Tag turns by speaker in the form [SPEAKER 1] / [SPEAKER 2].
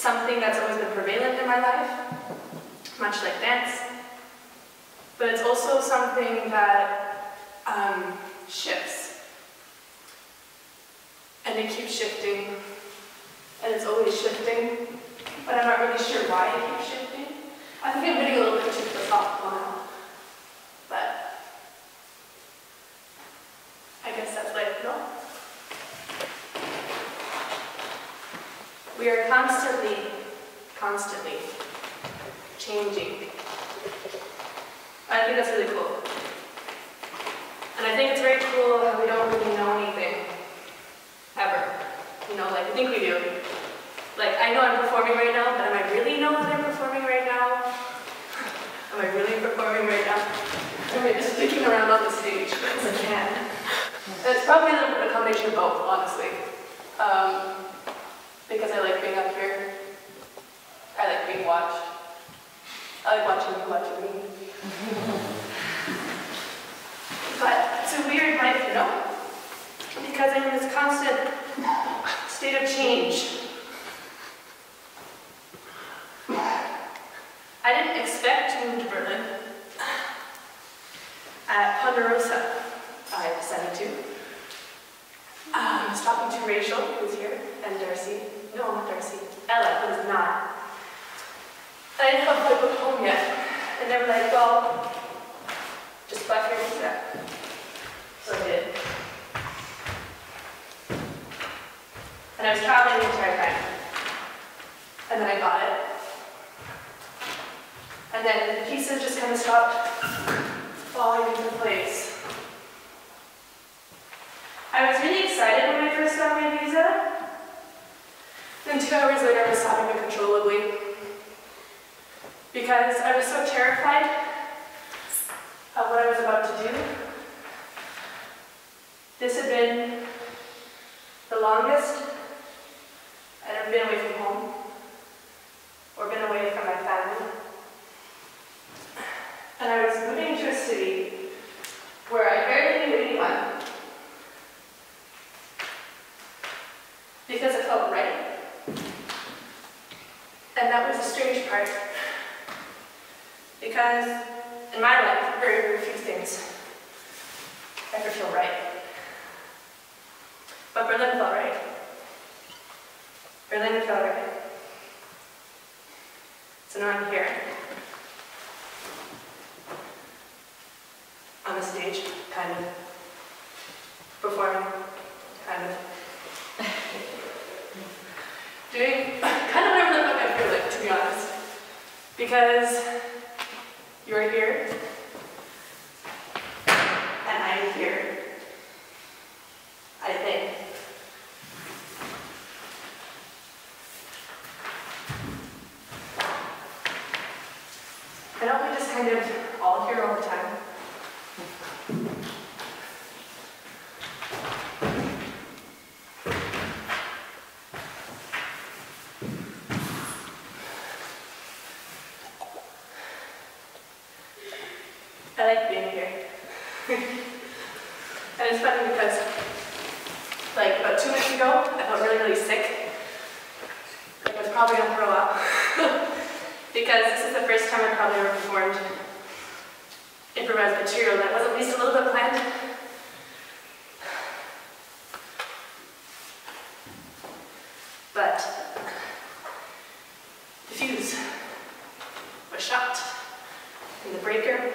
[SPEAKER 1] something that's always been prevalent in my life, much like dance, but it's also something that shifts. And it keeps shifting, and it's always shifting, but I'm not really sure why it keeps shifting. I think I'm getting a little bit too philosophical now, but I guess that's life, no? We are constantly changing. I think that's really cool. And I think it's very cool how we don't really know anything, ever. You know, like, we think we do. Like, I know I'm performing right now, but am I really know that I'm performing right now? Am I really performing right now? Am I just sticking around on the stage as I can? And it's probably a combination of both, honestly. Because I like being up here. I like being watched. I like watching you watching me. But it's a weird life, you know? Because I'm in this constant state of change. I didn't expect to move to Berlin. At Ponderosa, I decided to. I was talking to Rachel, who's here, and Darcy. No, not Darcy. Ella, who is not. I didn't have a book home yet. And they were like, well, just buy your visa. So I did. And I was traveling the entire time. And then I got it. And then the pieces just kind of stopped falling into place. I was really excited when I first got my visa. Then 2 hours later, I was sobbing uncontrollably. Because I was so terrified of what I was about to do. This had been the longest I'd ever been away from home, or been away from my family. And I was moving to a city where I barely knew anyone, because it felt right. And that was a strange part, because in my life, very, very few things ever feel right. But Berlin felt right. Berlin felt right. So now I'm here. On the stage, kind of. Performing, kind of. Doing kind of whatever the fuck I feel like, to be honest. Because you're here, and I'm here, I think. I don't we just kind of all here all the time? I like being here. And it's funny because, like, about 2 weeks ago, I felt really, really sick. Like, I was probably on for a while. Because this is the first time I probably ever performed improvised material that was at least a little bit planned. But the fuse was shot in the breaker.